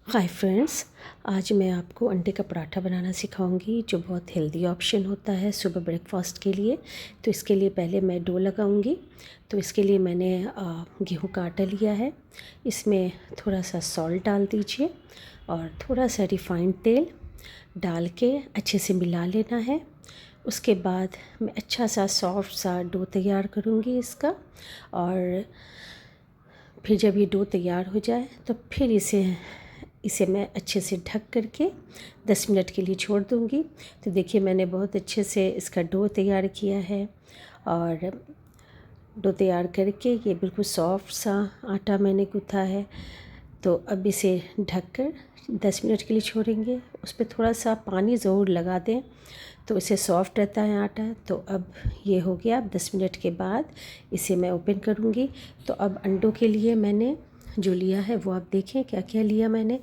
Hi friends, आज मैं आपको अंडे का पराठा बनाना सिखाऊंगी जो बहुत हेल्दी ऑप्शन होता है सुबह ब्रेकफास्ट के लिए। तो इसके लिए पहले मैं डो लगाऊंगी। तो इसके लिए मैंने गेहूं का आटा लिया है। इसमें थोड़ा सा सॉल्ट डाल दीजिए और थोड़ा सा रिफाइंड तेल डाल के अच्छे से मिला लेना है। उसके बाद मैं अच्छा सा सॉफ्ट सा डो तैयार करूँगी इसका। और फिर जब ये डो तैयार हो जाए तो फिर इसे मैं अच्छे से ढक करके 10 मिनट के लिए छोड़ दूँगी। तो देखिए मैंने बहुत अच्छे से इसका डो तैयार किया है। और डो तैयार करके ये बिल्कुल सॉफ्ट सा आटा मैंने गूँथा है। तो अब इसे ढककर 10 मिनट के लिए छोड़ेंगे। उस पर थोड़ा सा पानी ज़रूर लगा दें तो इसे सॉफ्ट रहता है आटा। तो अब ये हो गया। अब 10 मिनट के बाद इसे मैं ओपन करूँगी। तो अब अंडों के लिए मैंने जो लिया है वो आप देखें क्या क्या लिया मैंने।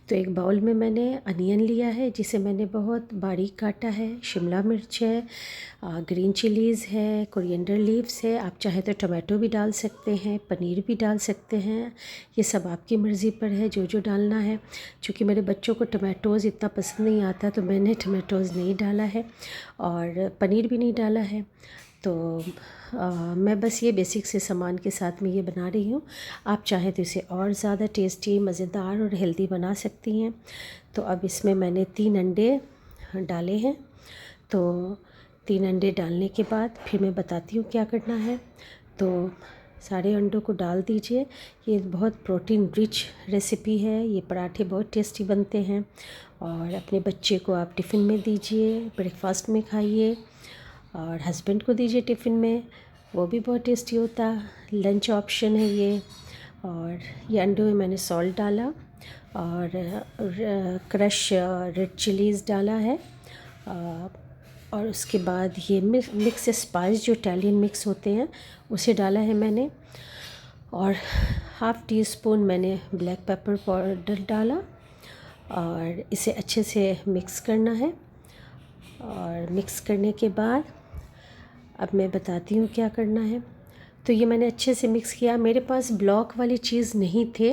तो एक बाउल में मैंने अनियन लिया है जिसे मैंने बहुत बारीक काटा है। शिमला मिर्च है, ग्रीन चिलीज़ है, कोरिएंडर लीव्स है। आप चाहे तो टमाटो भी डाल सकते हैं, पनीर भी डाल सकते हैं। ये सब आपकी मर्ज़ी पर है जो जो डालना है। क्योंकि मेरे बच्चों को टमाटोज़ इतना पसंद नहीं आता तो मैंने टमाटोज़ नहीं डाला है और पनीर भी नहीं डाला है। तो मैं बस ये बेसिक से सामान के साथ में ये बना रही हूँ। आप चाहें तो इसे और ज़्यादा टेस्टी, मज़ेदार और हेल्दी बना सकती हैं। तो अब इसमें मैंने 3 अंडे डाले हैं। तो 3 अंडे डालने के बाद फिर मैं बताती हूँ क्या करना है। तो सारे अंडों को डाल दीजिए। ये बहुत प्रोटीन रिच रेसिपी है। ये पराठे बहुत टेस्टी बनते हैं और अपने बच्चे को आप टिफ़िन में दीजिए, ब्रेकफास्ट में खाइए और हस्बैंड को दीजिए टिफ़िन में, वो भी बहुत टेस्टी होता है। लंच ऑप्शन है ये। और ये अंडों में मैंने सॉल्ट डाला और क्रश रेड चिलीज़ डाला है। और उसके बाद ये मिक्स स्पाइस जो इटालियन मिक्स होते हैं उसे डाला है मैंने। और हाफ़ टी स्पून मैंने ब्लैक पेपर पाउडर डाला और इसे अच्छे से मिक्स करना है। और मिक्स करने के बाद अब मैं बताती हूँ क्या करना है। तो ये मैंने अच्छे से मिक्स किया। मेरे पास ब्लॉक वाली चीज़ नहीं थे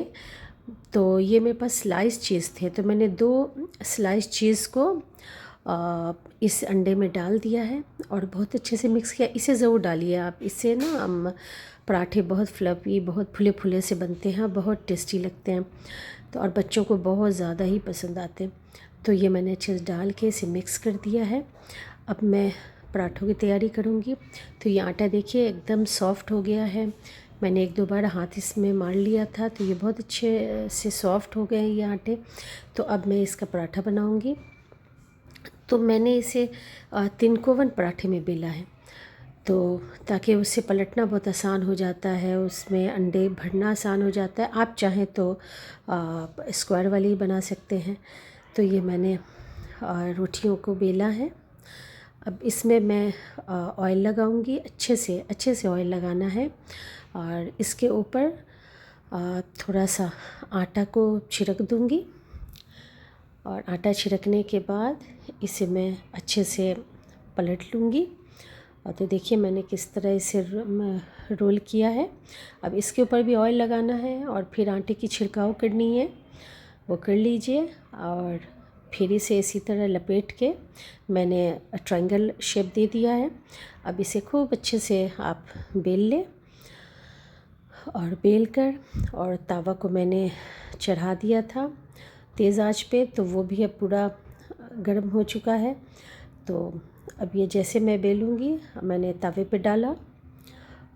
तो ये मेरे पास स्लाइस चीज़ थे। तो मैंने 2 स्लाइस चीज़ को इस अंडे में डाल दिया है और बहुत अच्छे से मिक्स किया। इसे ज़रूर डालिए आप। इससे ना पराठे बहुत फ्लफ़ी, बहुत फुले फुले से बनते हैं, बहुत टेस्टी लगते हैं। तो और बच्चों को बहुत ज़्यादा ही पसंद आते हैं। तो ये मैंने अच्छे से डाल के इसे मिक्स कर दिया है। अब मैं पराठों की तैयारी करूँगी। तो ये आटा देखिए एकदम सॉफ्ट हो गया है। मैंने 1-2 बार हाथ इसमें मार लिया था तो ये बहुत अच्छे से सॉफ्ट हो गए हैं ये आटे। तो अब मैं इसका पराठा बनाऊँगी। तो मैंने इसे तिनकोवन पराठे में बेला है। तो ताकि उससे पलटना बहुत आसान हो जाता है, उसमें अंडे भरना आसान हो जाता है। आप चाहें तो स्क्वायर वाली ही बना सकते हैं। तो ये मैंने रोटियों को बेला है। अब इसमें मैं ऑयल लगाऊंगी। अच्छे से ऑयल लगाना है और इसके ऊपर थोड़ा सा आटा को छिड़क दूंगी। और आटा छिड़कने के बाद इसे मैं अच्छे से पलट लूँगी। और तो देखिए मैंने किस तरह इसे रोल किया है। अब इसके ऊपर भी ऑयल लगाना है और फिर आटे की छिड़काव करनी है, वो कर लीजिए। और फिर इसे इसी तरह लपेट के मैंने ट्रायंगल शेप दे दिया है। अब इसे खूब अच्छे से आप बेल लें और बेल कर और तवा को मैंने चढ़ा दिया था तेज़ आंच पे, तो वो भी अब पूरा गर्म हो चुका है। तो अब ये जैसे मैं बेलूँगी, मैंने तवे पे डाला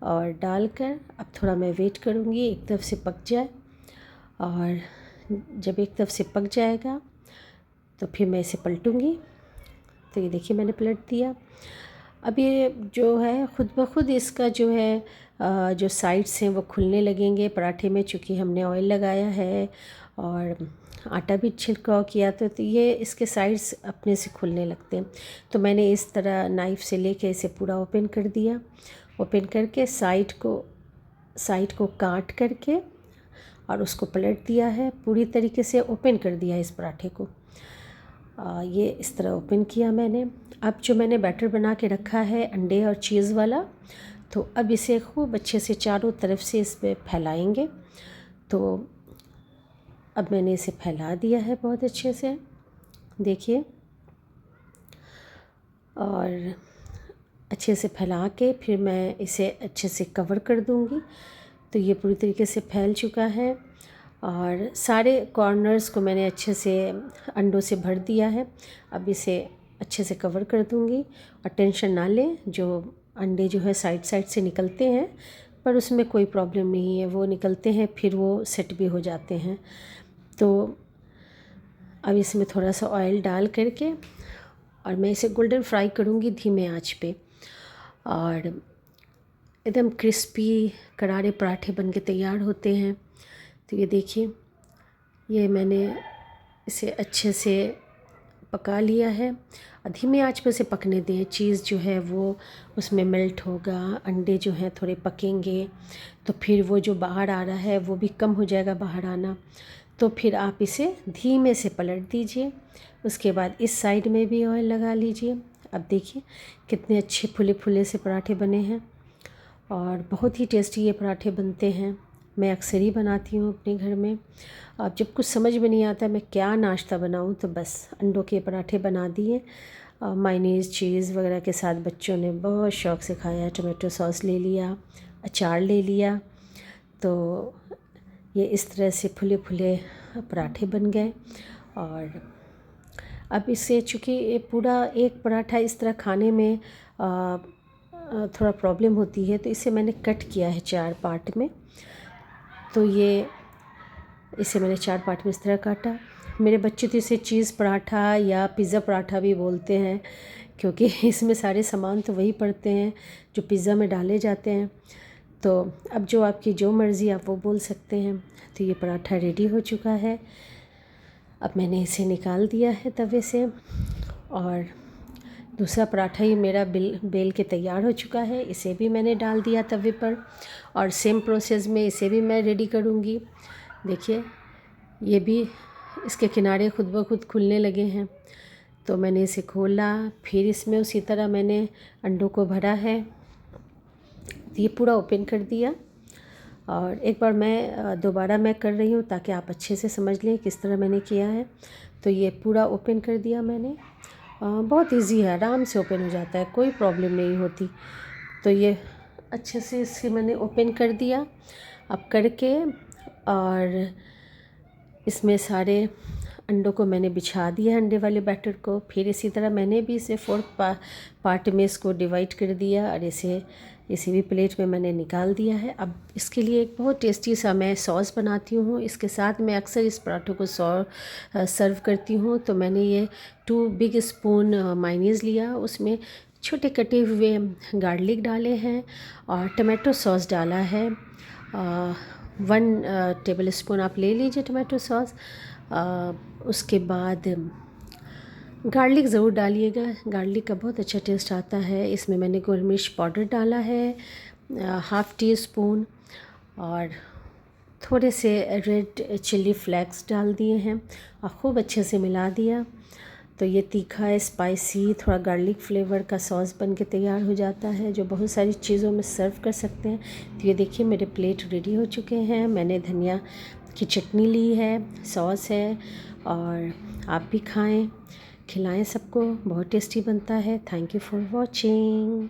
और डालकर अब थोड़ा मैं वेट करूँगी एक तरफ से पक जाए। और जब एक तरफ से पक जाएगा तो फिर मैं इसे पलटूँगी। तो ये देखिए मैंने पलट दिया। अब ये जो है खुद ब खुद इसका जो है जो साइड्स हैं वो खुलने लगेंगे पराठे में, चूँकि हमने ऑयल लगाया है और आटा भी छिड़काव किया तो ये इसके साइड्स अपने से खुलने लगते हैं। तो मैंने इस तरह नाइफ़ से लेके इसे पूरा ओपन कर दिया। ओपन करके साइड को काट करके और उसको पलट दिया है। पूरी तरीके से ओपन कर दिया इस पराठे को। ये इस तरह ओपन किया मैंने। अब जो मैंने बैटर बना के रखा है अंडे और चीज़ वाला, तो अब इसे खूब अच्छे से चारों तरफ से इस पे फैलाएंगे। तो अब मैंने इसे फैला दिया है बहुत अच्छे से, देखिए, और अच्छे से फैला के फिर मैं इसे अच्छे से कवर कर दूंगी। तो ये पूरी तरीके से फैल चुका है और सारे कॉर्नर्स को मैंने अच्छे से अंडों से भर दिया है। अब इसे अच्छे से कवर कर दूंगी और टेंशन ना लें, जो अंडे जो है साइड साइड से निकलते हैं पर उसमें कोई प्रॉब्लम नहीं है, वो निकलते हैं फिर वो सेट भी हो जाते हैं। तो अब इसमें थोड़ा सा ऑयल डाल करके और मैं इसे गोल्डन फ्राई करूँगी धीमे आंच पे, और एकदम क्रिस्पी करारे पराठे बनके तैयार होते हैं। तो ये देखिए, ये मैंने इसे अच्छे से पका लिया है। धीमे आंच पे से पकने दें, चीज़ जो है वो उसमें मेल्ट होगा, अंडे जो हैं थोड़े पकेंगे, तो फिर वो जो बाहर आ रहा है वो भी कम हो जाएगा बाहर आना। तो फिर आप इसे धीमे से पलट दीजिए। उसके बाद इस साइड में भी ऑयल लगा लीजिए। अब देखिए कितने अच्छे फुले फुले से पराठे बने हैं और बहुत ही टेस्टी ये पराठे बनते हैं। मैं अक्सर ही बनाती हूँ अपने घर में। अब जब कुछ समझ में नहीं आता मैं क्या नाश्ता बनाऊँ, तो बस अंडों के पराठे बना दिए। मायोनीज़ चीज़ वगैरह के साथ बच्चों ने बहुत शौक़ से खाया। टमाटो सॉस ले लिया, अचार ले लिया, तो ये इस तरह से फुले फुले पराठे बन गए। और अब इसे चूँकि ये पूरा एक पराठा इस तरह खाने में थोड़ा प्रॉब्लम होती है, तो इसे मैंने कट किया है 4 पार्ट में। तो ये इसे मैंने 4 पार्ट में इस तरह काटा। मेरे बच्चे तो इसे चीज़ पराठा या पिज़्ज़ा पराठा भी बोलते हैं, क्योंकि इसमें सारे सामान तो वही पड़ते हैं जो पिज़्ज़ा में डाले जाते हैं। तो अब जो आपकी जो मर्ज़ी आप वो बोल सकते हैं। तो ये पराठा रेडी हो चुका है। अब मैंने इसे निकाल दिया है तवे से और दूसरा पराठा ही मेरा बेल के तैयार हो चुका है। इसे भी मैंने डाल दिया तवे पर और सेम प्रोसेस में इसे भी मैं रेडी करूँगी। देखिए ये भी इसके किनारे खुद ब खुद खुलने लगे हैं। तो मैंने इसे खोला, फिर इसमें उसी तरह मैंने अंडों को भरा है। ये पूरा ओपन कर दिया और एक बार मैं दोबारा मैं कर रही हूँ ताकि आप अच्छे से समझ लें किस तरह मैंने किया है। तो ये पूरा ओपन कर दिया मैंने। बहुत इजी है, आराम से ओपन हो जाता है, कोई प्रॉब्लम नहीं होती। तो ये अच्छे से इसे मैंने ओपन कर दिया अब करके, और इसमें सारे अंडों को मैंने बिछा दिया, अंडे वाले बैटर को। फिर इसी तरह मैंने भी इसे 4 पार्ट में इसको डिवाइड कर दिया और इसे भी प्लेट में मैंने निकाल दिया है। अब इसके लिए एक बहुत टेस्टी सा मैं सॉस बनाती हूँ। इसके साथ मैं अक्सर इस पराठों को सर्व करती हूँ। तो मैंने ये 2 बिग स्पून मायोनीज़ लिया, उसमें छोटे कटे हुए गार्लिक डाले हैं और टमाटो सॉस डाला है। 1 टेबल स्पून आप ले लीजिए टमाटो सॉस। उसके बाद गार्लिक ज़रूर डालिएगा, गार्लिक का बहुत अच्छा टेस्ट आता है। इसमें मैंने गोल मिर्च पाउडर डाला है 1/2 टीस्पून और थोड़े से रेड चिल्ली फ्लेक्स डाल दिए हैं और ख़ूब अच्छे से मिला दिया। तो ये तीखा स्पाइसी थोड़ा गार्लिक फ्लेवर का सॉस बन के तैयार हो जाता है, जो बहुत सारी चीज़ों में सर्व कर सकते हैं। तो ये देखिए मेरे प्लेट रेडी हो चुके हैं। मैंने धनिया की चटनी ली है, सॉस है, और आप भी खाएं, खिलाएं सबको, बहुत टेस्टी बनता है। Thank you for watching.